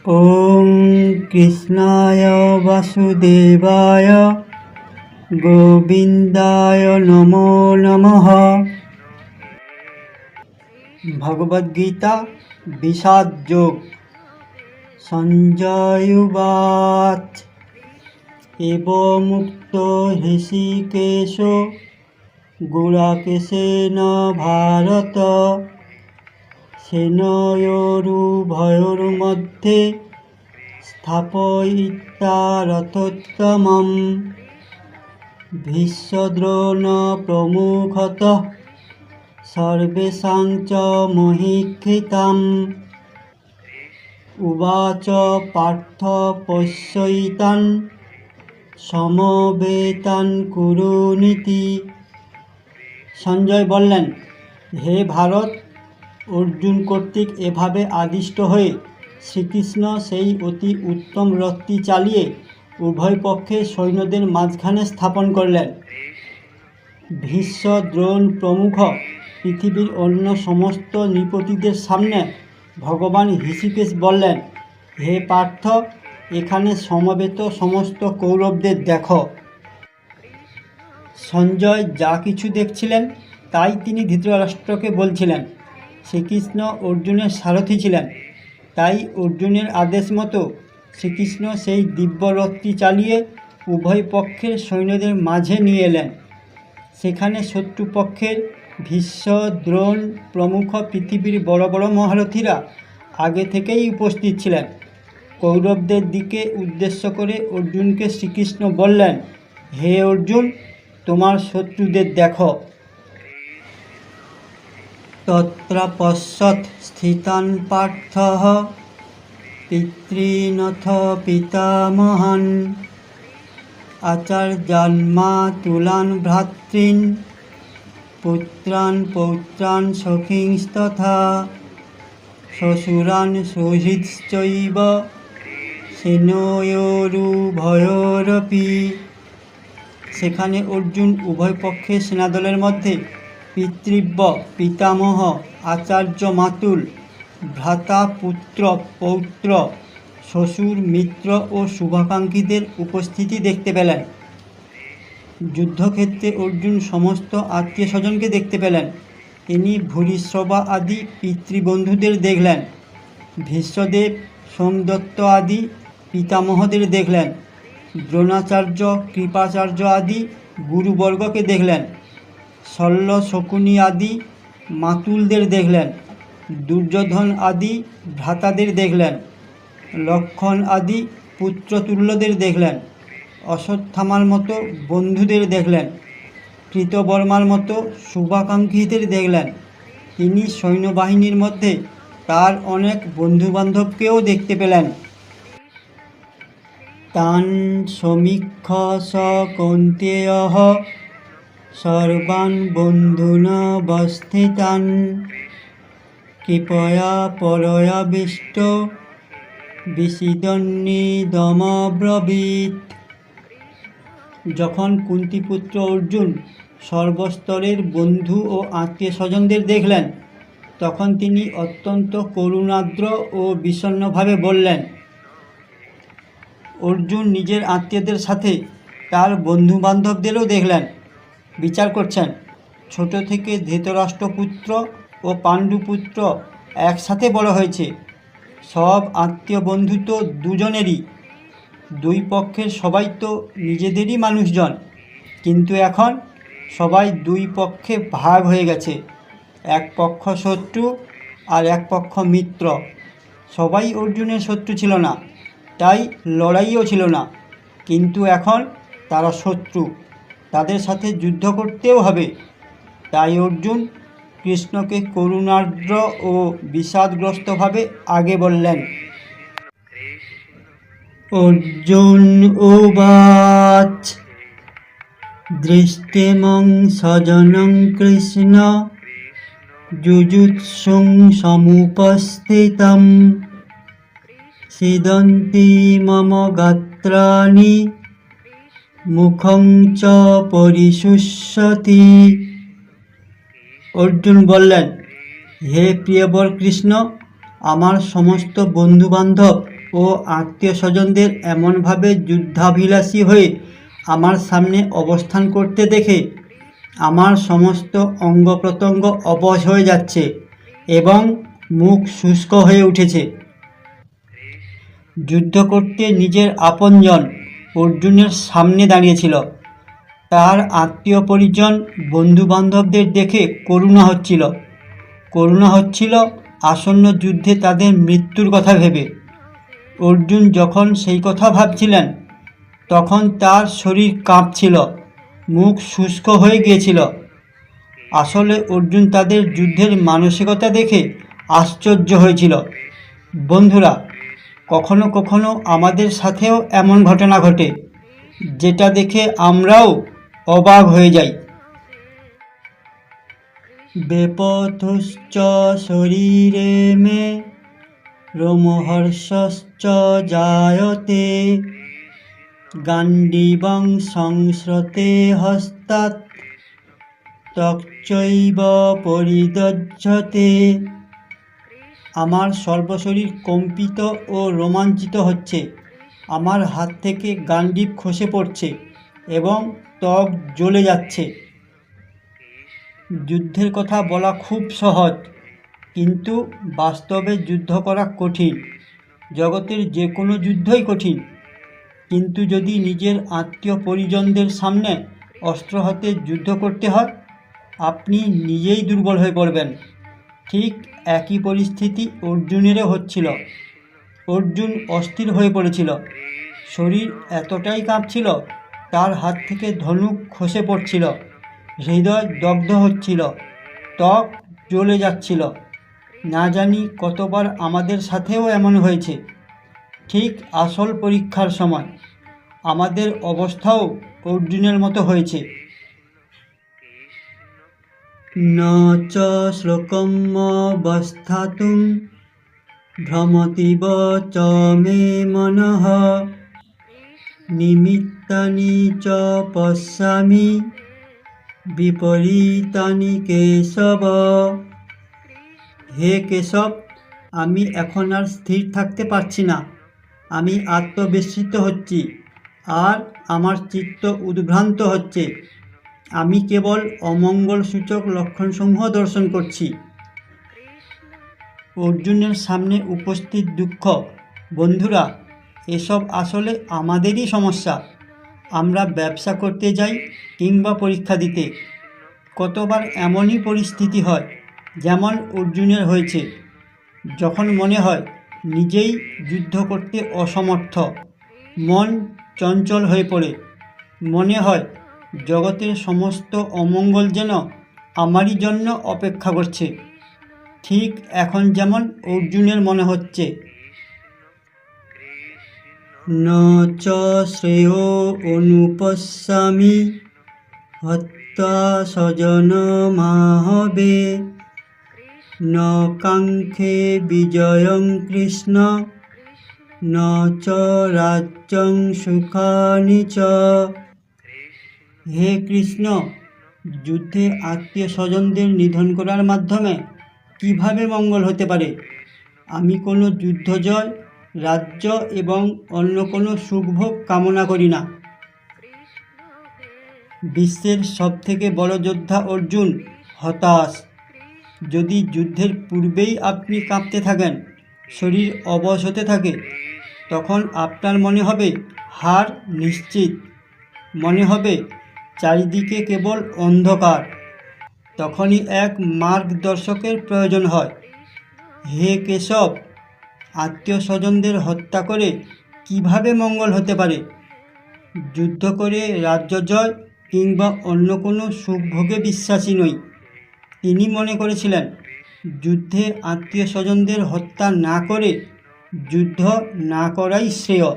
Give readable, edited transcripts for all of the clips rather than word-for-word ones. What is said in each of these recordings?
ওম কৃষ্ণায় বাসুদেবায় গোবিন্দায় নমো নমঃ। ভগবদ্গীতা বিষাদ যোগ। সঞ্জয় উবাচ এবমুক্ত হৃষীকেশ গুড়াকেশেন ভারত সেনয়োরুভয়োর্মধ্যে স্থাপয়িত্বা রথোত্তমম ভীষ্মদ্রোণ প্রমুখতঃ সর্বেষাং চ মহীক্ষিতাম। উবাচ পার্থ পশ্যৈতান সমবেতান কুরুনীতি। সঞ্জয় বললেন, হে ভারত, অর্জুন কর্তৃক এভাবে আদিষ্ট হয়ে শ্রীকৃষ্ণ সেই অতি উত্তম রথটি চালিয়ে উভয় পক্ষের সৈন্যদের মাঝখানে স্থাপন করলেন। ভীষ্ম, দ্রোণ প্রমুখ পৃথিবীর অন্য সমস্ত নৃপতিদের সামনে ভগবান হৃষীকেশ বললেন, হে পার্থ, এখানে সমবেত সমস্ত কৌরবদের দেখো। সঞ্জয় যা কিছু দেখছিলেন তাই তিনি ধৃতরাষ্ট্রকে বলছিলেন। শ্রীকৃষ্ণ অর্জুনের সারথি ছিলেন, তাই অর্জুনের আদেশ মতো শ্রীকৃষ্ণ সেই দিব্য রথটি চালিয়ে উভয় পক্ষের সৈন্যদের মাঝে নিয়ে এলেন। সেখানে শত্রুপক্ষের ভীষ্ম, দ্রোণ প্রমুখ পৃথিবীর বড় বড় মহারথীরা আগে থেকেই উপস্থিত ছিলেন। কৌরবদের দিকে উদ্দেশ্য করে অর্জুনকে শ্রীকৃষ্ণ বললেন, হে অর্জুন, তোমার শত্রুদের দেখো। তত্র পশ্যৎ স্থিতান পার্থঃ পিতॄনথ পিতামহান আচার্যান মাতুলান ভ্রাতॄন পুত্রান পৌত্রান সখীংস্তথা শ্বশুরান সুহৃদশ্চৈব সেনয়োরুভয়োরপি। সেখানে অর্জুন উভয় পক্ষের সেনাদলের মধ্যে পিতৃব্য, পিতামহ, আচার্য, মাতুল, ভ্রাতা, পুত্র, পৌত্র, শ্বশুর, মিত্র ও শুভাকাঙ্ক্ষীদের উপস্থিতি দেখতে পেলেন। যুদ্ধক্ষেত্রে অর্জুন সমস্ত আত্মীয় স্বজনকে দেখতে পেলেন। তিনি ভূরিশ্রবা আদি পিতৃবন্ধুদের দেখলেন। ভীষ্মদেব, সোমদত্ত আদি পিতামহদের দেখলেন। দ্রোণাচার্য, কৃপাচার্য আদি গুরুবর্গকে দেখলেন। শল্য, শকুনি আদি মাতুলদের দেখলেন। দুর্যোধন আদি ভ্রাতাদের দেখলেন। লক্ষ্মণ আদি পুত্রতুল্যদের দেখলেন। অশ্বত্থামার মতো বন্ধুদের দেখলেন। কৃতবর্মার মতো শুভাকাঙ্ক্ষীদের দেখলেন। তিনি সৈন্যবাহিনীর মধ্যে তার অনেক বন্ধুবান্ধবকেও দেখতে পেলেন। তান সমীক্ষ স কৌন্তেয়ঃ সর্বান বন্ধূনবস্থিতান কৃপয়া পরয়াবিষ্ট বিষীদন্নিদমব্রবীৎ। যখন কুন্তিপুত্র অর্জুন সর্বস্তরের বন্ধু ও আত্মীয় স্বজনদের দেখলেন, তখন তিনি অত্যন্ত করুণার্দ্র ও বিষণ্ণভাবে বললেন। অর্জুন নিজের আত্মীয়দের সাথে তার বন্ধুবান্ধবদেরও দেখলেন। বিচার করছেন, ছোট থেকে ধৃতরাষ্ট্রপুত্র ও পাণ্ডুপুত্র একসাথে বড় হয়েছে। সব আত্মীয় বন্ধু তো দুজনেরই, দুই পক্ষের সবাই তো নিজেদেরই মানুষজন, কিন্তু এখন সবাই দুই পক্ষে ভাগ হয়ে গেছে। এক পক্ষ শত্রু আর এক পক্ষ মিত্র। সবাই অর্জুনের শত্রু ছিল না, তাই লড়াইও ছিল না, কিন্তু এখন তারা শত্রু, তাদের সাথে যুদ্ধ করতেও হবে। তাই অর্জুন কৃষ্ণকে করুণার্দ্র ও বিষাদগ্রস্তভাবে আগে বললেন। অর্জুন উবাচ দৃষ্টিমং স্বজনং কৃষ্ণ যুযুৎসুং সমুপস্থিতম ছিদন্তি মম গাত্রাণি মুখং চ পরিশুষ্যতি। অর্জুন বললেন, হে প্রিয়বর কৃষ্ণ, আমার সমস্ত বন্ধুবান্ধব ও আত্মীয় স্বজনদের এমনভাবে যুদ্ধাভিলাষী হয়ে আমার সামনে অবস্থান করতে দেখে আমার সমস্ত অঙ্গ প্রত্যঙ্গ অবশ হয়ে যাচ্ছে এবং মুখ শুষ্ক হয়ে উঠেছে। যুদ্ধ করতে নিজের আপনজন অর্জুনের সামনে দাঁড়িয়েছিল। তার আত্মীয় পরিজন বন্ধুবান্ধবদের দেখে করুণা হচ্ছিল আসন্ন যুদ্ধে তাদের মৃত্যুর কথা ভেবে। অর্জুন যখন সেই কথা ভাবছিলেন তখন তার শরীর কাঁপছিল, মুখ শুষ্ক হয়ে গিয়েছিল। আসলে অর্জুন তাদের যুদ্ধের মানসিকতা দেখে আশ্চর্য হয়েছিল। বন্ধুরা, কখনো কখনো আমাদের সাথেও এমন ঘটনা ঘটে যেটা দেখে আমরাও অবাক হয়ে যাই। বেপথুশ্চ শরীরে মে রোমহর্ষশ্চ জায়তে গাণ্ডীবং সংস্রতে হস্তাৎ ত্বকচৈব পরিদজ্যতে। আমার সর্বশরীর কম্পিত ও রোমাঞ্চিত হচ্ছে, আমার হাত থেকে গাণ্ডীব খসে পড়ছে এবং ত্বক জ্বলে যাচ্ছে। যুদ্ধের কথা বলা খুব সহজ, কিন্তু বাস্তবে যুদ্ধ করা কঠিন। জগতের যে কোনো যুদ্ধই কঠিন, কিন্তু যদি নিজের আত্মীয় পরিজনদের সামনে অস্ত্র হাতে যুদ্ধ করতে হয়, আপনি নিজেই দুর্বল হয়ে পড়বেন। ঠিক একই পরিস্থিতি অর্জুনেরও হচ্ছিল। অর্জুন অস্থির হয়ে পড়েছিল, শরীর এতটাই কাঁপছিল, তার হাত থেকে ধনুক খসে পড়ছিল, হৃদয় দগ্ধ হচ্ছিল, ত্বক জ্বলে যাচ্ছিল। না জানি কতবার আমাদের সাথেও এমন হয়েছে। ঠিক আসল পরীক্ষার সময় আমাদের অবস্থাও অর্জুনের মতো হয়েছে। ন চ শ্লোকমবস্থাতুং ভ্রমতিব চ মে মনঃ নিমিত্তানি চ পশ্যামি বিপরীতানি কেশব। হে কেশব, আমি এখন আর স্থির থাকতে পারছি না। আমি আত্মবিস্মৃত হচ্ছি আর আমার চিত্ত উদ্ভ্রান্ত হচ্ছে। আমি কেবল অমঙ্গলসূচক লক্ষণসমূহ দর্শন করছি। অর্জুনের সামনে উপস্থিত দুঃখ। বন্ধুরা, এসব আসলে আমাদেরই সমস্যা। আমরা ব্যবসা করতে যাই কিংবা পরীক্ষা দিতে, কতবার এমনই পরিস্থিতি হয় যেমন অর্জুনের হয়েছে, যখন মনে হয় নিজেই যুদ্ধ করতে অসমর্থ। মন চঞ্চল হয়ে পড়ে, মনে হয় জগতের সমস্ত অমঙ্গল যেন আমারই জন্য অপেক্ষা করছে। ঠিক এখন যেমন অর্জুনের মনে হচ্ছে। ন চ শ্রেয় অনুপশ্যামি হত্যা স্বজনমাহবে ন কাঙ্ক্ষে বিজয়ং কৃষ্ণ ন চ রাজ্যং সুখানি চ। হে কৃষ্ণ, যুদ্ধে আত্মীয় স্বজনদের নিধন করার মাধ্যমে কিভাবে মঙ্গল হতে পারে? আমি কোনো যুদ্ধ জয়, রাজ্য এবং অন্য কোনো সুখভোগ কামনা করি না। বিশ্বের সবথেকে বড় যোদ্ধা অর্জুন হতাশ। যদি যুদ্ধের পূর্বেই আপনি কাঁপতে থাকেন, শরীর অবশ হতে থাকে, তখন আপনার মনে হবে হার নিশ্চিত, মনে হবে চারিদিকে কেবল অন্ধকার। তখনই এক মার্গদর্শকের প্রয়োজন হয়। হে কেশব, আত্মীয় স্বজনদের হত্যা করে কিভাবে মঙ্গল হতে পারে? যুদ্ধ করে রাজ্য জয় কিংবা অন্য কোনো সুখভোগে বিশ্বাসী নই। তিনি মনে করেছিলেন যুদ্ধে আত্মীয় স্বজনদের হত্যা না করে যুদ্ধ না করাই শ্রেয়।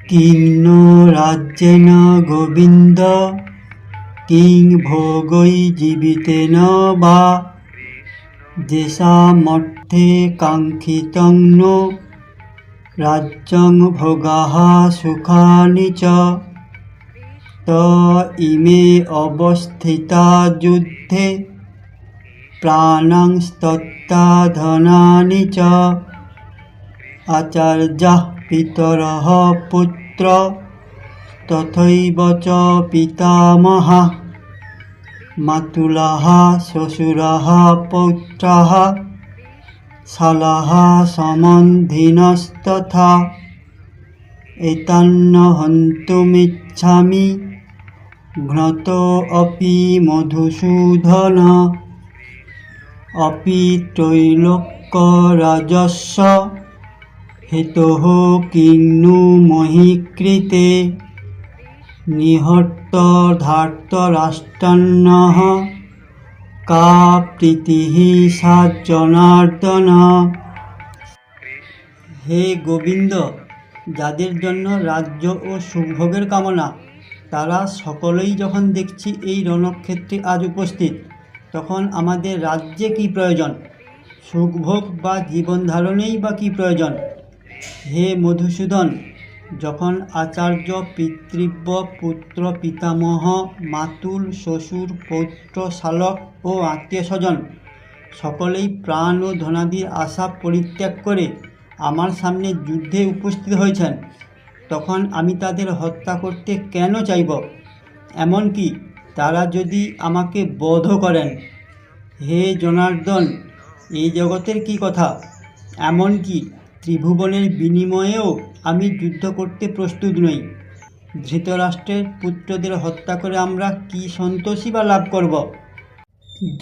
কিং নো রাজ্যেন গোবিন্দ কিং ভোগৈ জীবিতেন বা যেষামর্থে কাঙ্ক্ষিতং নো রাজ্যং ভোগাঃ সুখানি চ। ত ইমে অবস্থিতা যুদ্ধে প্রাণং ত্যক্তা ধনানি চ আচার্যাঃ পিতরঃ পুত্র তথৈব চ পিতামহঃ মাতুলাঃ শ্বশুরঃ পৌত্রাঃ শালাঃ সম্বন্ধিনস্তথা এতান্ন হন্তুমিচ্ছামি ঘ্নতোऽপি মধুসূদন অপি ত্রৈলোক্যরাজস্য হেতোঃ কিন্নু মহীকৃতে নিহত্যধার্তরাষ্ট্রান্নঃ কা প্রীতিঃ সা জনার্দন। হে গোবিন্দ, যাদের জন্য রাজ্য ও সুখভোগের কামনা, তারা সকলেই যখন দেখছি এই রণক্ষেত্রে আজ উপস্থিত, তখন আমাদের রাজ্যে কী প্রয়োজন, সুখভোগ বা জীবনধারণেই বা কী প্রয়োজন? হে মধুসূদন, যখন আচার্য, পিতৃব্য, পুত্র, পিতামহ, মাতুল, শ্বশুর, পৌত্র, শালক ও আত্মীয় স্বজন সকলেই প্রাণ ও ধনাদির আশা পরিত্যাগ করে আমার সামনে যুদ্ধে উপস্থিত হয়েছেন, তখন আমি তাদের হত্যা করতে কেন চাইব? এমনকি তারা যদি আমাকে বধও করেন। হে জনার্দন, এই জগতের কি কথা, এমনকি ত্রিভুবনের বিনিময়েও আমি যুদ্ধ করতে প্রস্তুত নই। ধৃতরাষ্ট্রের পুত্রদের হত্যা করে আমরা কি সন্তোষই বা লাভ করব?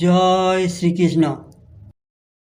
জয় শ্রীকৃষ্ণ।